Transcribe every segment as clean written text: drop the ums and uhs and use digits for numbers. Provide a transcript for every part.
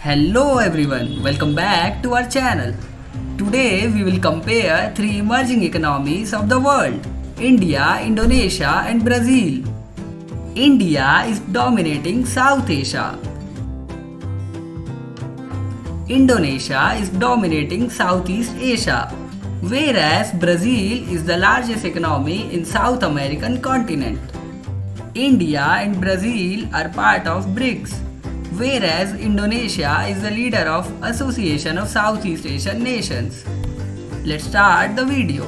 Hello everyone, welcome back to our channel. Today we will compare three emerging economies of the world: India, Indonesia and Brazil. India is dominating South Asia. Indonesia is dominating Southeast Asia, whereas Brazil is the largest economy in South American continent. India and Brazil are part of BRICS, whereas Indonesia is the leader of Association of Southeast Asian Nations. Let's start the video.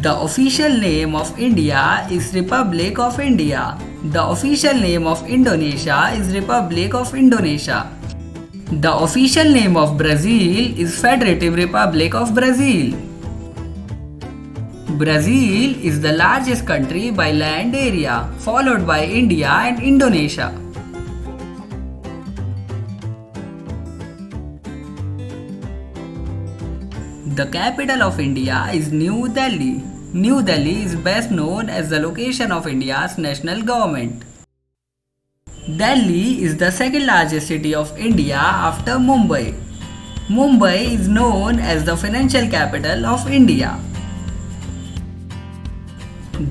The official name of India is Republic of India. The official name of Indonesia is Republic of Indonesia. The official name of Brazil is Federative Republic of Brazil. Brazil is the largest country by land area, followed by India and Indonesia. The capital of India is New Delhi. New Delhi is best known as the location of India's national government. Delhi is the second largest city of India after Mumbai. Mumbai is known as the financial capital of India.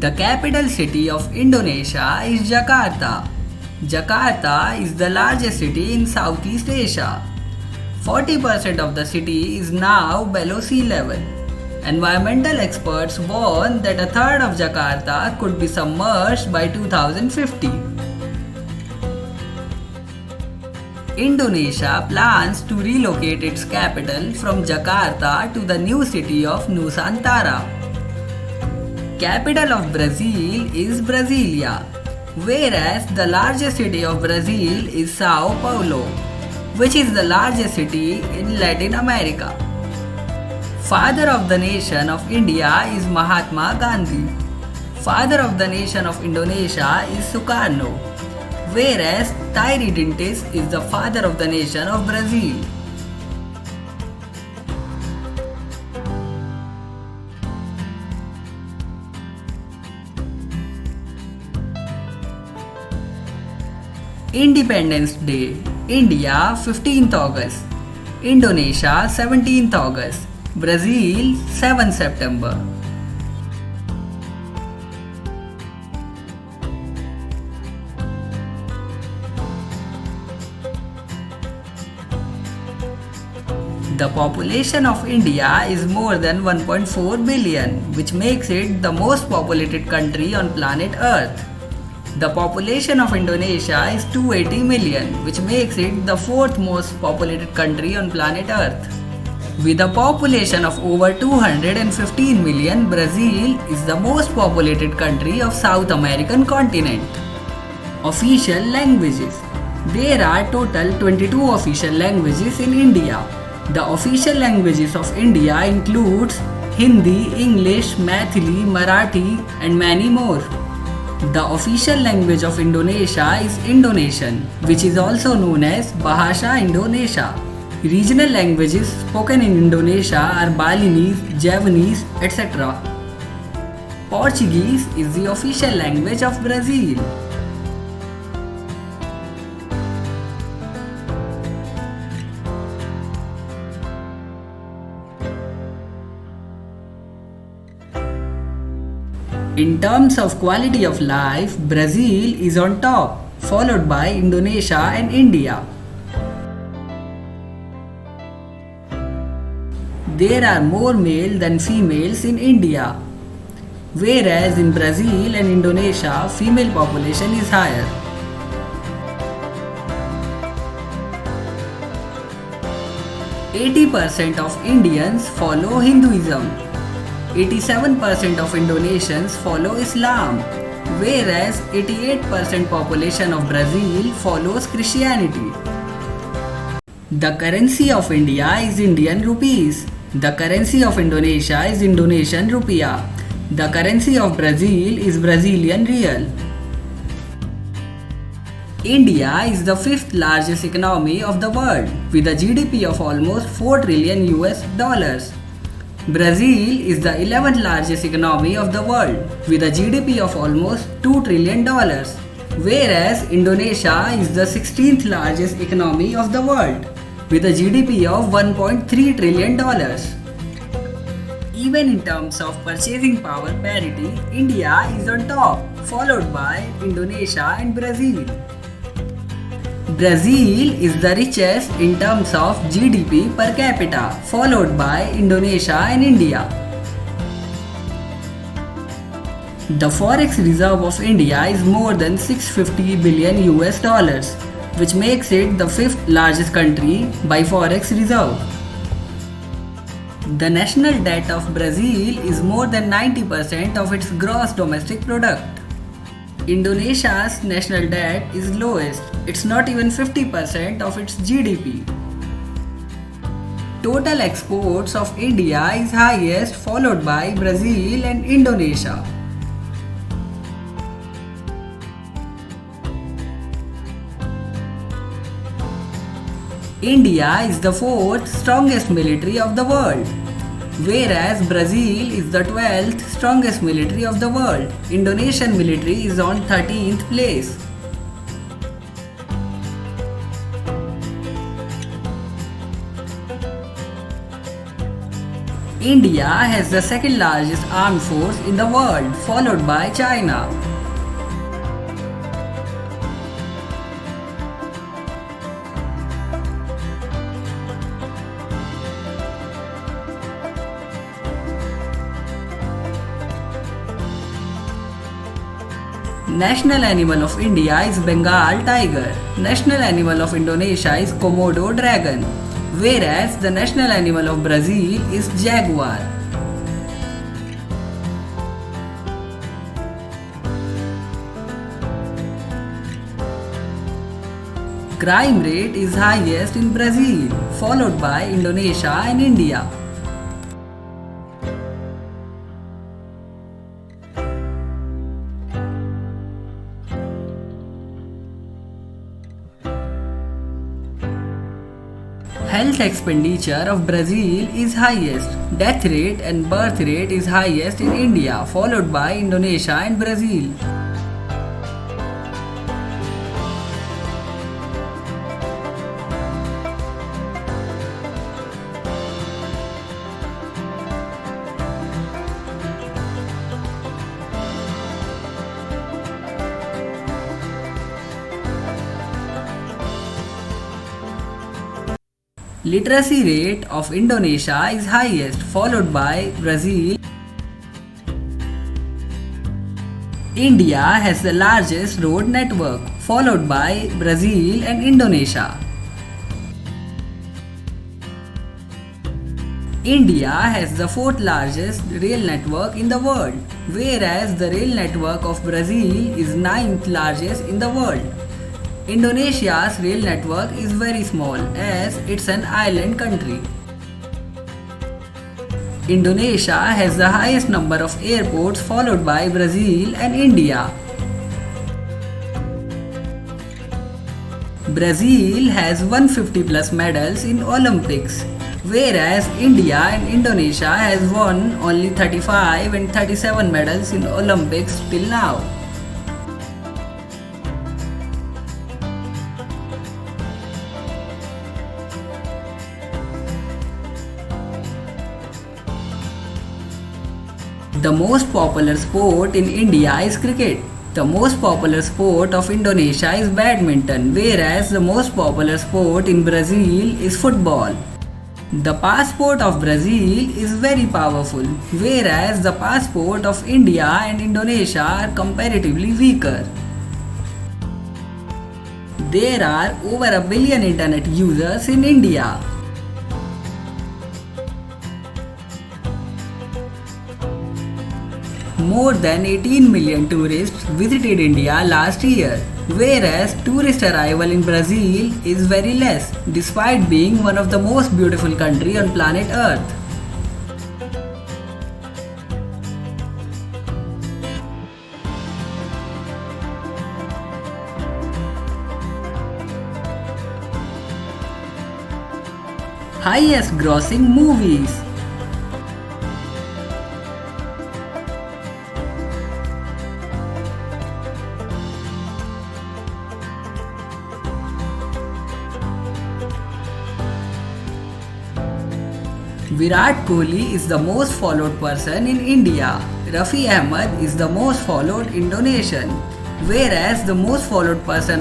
The capital city of Indonesia is Jakarta. Jakarta is the largest city in Southeast Asia. 40% of the city is now below sea level. Environmental experts warn that a third of Jakarta could be submerged by 2050. Indonesia plans to relocate its capital from Jakarta to the new city of Nusantara. Capital of Brazil is Brasilia, whereas the largest city of Brazil is Sao Paulo, which is the largest city in Latin America. Father of the nation of India is Mahatma Gandhi. Father of the nation of Indonesia is Sukarno, whereas Tiradentes is the father of the nation of Brazil. Independence Day: India 15th August, Indonesia 17th August, Brazil 7th September. The population of India is more than 1.4 billion, which makes it the most populated country on planet Earth. The population of Indonesia is 280 million, which makes it the fourth most populated country on planet Earth. With a population of over 215 million, Brazil is the most populated country of South American continent. Official languages: there are total 22 official languages in India. The official languages of India includes Hindi, English, Maithili, Marathi and many more. The official language of Indonesia is Indonesian, which is also known as Bahasa Indonesia. Regional languages spoken in Indonesia are Balinese, Javanese, etc. Portuguese is the official language of Brazil. In terms of quality of life, Brazil is on top, followed by Indonesia and India. There are more male than females in India, whereas in Brazil and Indonesia, female population is higher. %80 of Indians follow Hinduism. 87% of Indonesians follow Islam, whereas 88% population of Brazil follows Christianity. The currency of India is Indian rupees. The currency of Indonesia is Indonesian rupiah. The currency of Brazil is Brazilian real. India is the fifth largest economy of the world with a GDP of almost 4 trillion US. Brazil is the 11th largest economy of the world with a GDP of almost $2 trillion. whereas Indonesia is the 16th largest economy of the world with a GDP of $1.3 trillion. Even in terms of purchasing power parity, India is on top, followed by Indonesia and Brazil. Brazil is the richest in terms of GDP per capita, followed by Indonesia and India. The forex reserve of India is more than 650 billion US dollars, which makes it the fifth largest country by forex reserve. The national debt of Brazil is more than 90% of its gross domestic product. Indonesia's national debt is lowest, it's not even 50% of its GDP. Total exports of India is highest, followed by Brazil and Indonesia. India is the fourth strongest military of the world, whereas Brazil is the 12th strongest military of the world. Indonesian military is on 13th place. India has the second largest armed force in the world, followed by China. National animal of India is Bengal tiger. National animal of Indonesia is Komodo dragon, whereas the national animal of Brazil is jaguar. Crime rate is highest in Brazil, followed by Indonesia and India. Health expenditure of Brazil is highest. Death rate and birth rate is highest in India, followed by Indonesia and Brazil. Literacy rate of Indonesia is highest, followed by Brazil. India has the largest road network, followed by Brazil and Indonesia. India has the fourth largest rail network in the world, whereas the rail network of Brazil is ninth largest in the world. Indonesia's rail network is very small as it's an island country. Indonesia has the highest number of airports, followed by Brazil and India. Brazil has 150 plus medals in Olympics, whereas India and Indonesia has won only 35 and 37 medals in Olympics till now. The most popular sport in India is cricket. The most popular sport of Indonesia is badminton, whereas the most popular sport in Brazil is football. The passport of Brazil is very powerful, whereas the passport of India and Indonesia are comparatively weaker. There are over a billion internet users in India. More than 18 million tourists visited India last year, whereas tourist arrival in Brazil is very less, despite being one of the most beautiful countries on planet Earth. Highest grossing movies. Virat Kohli is the most followed person in India. Rafi Ahmed is the most followed Indonesian. Whereas the most followed person of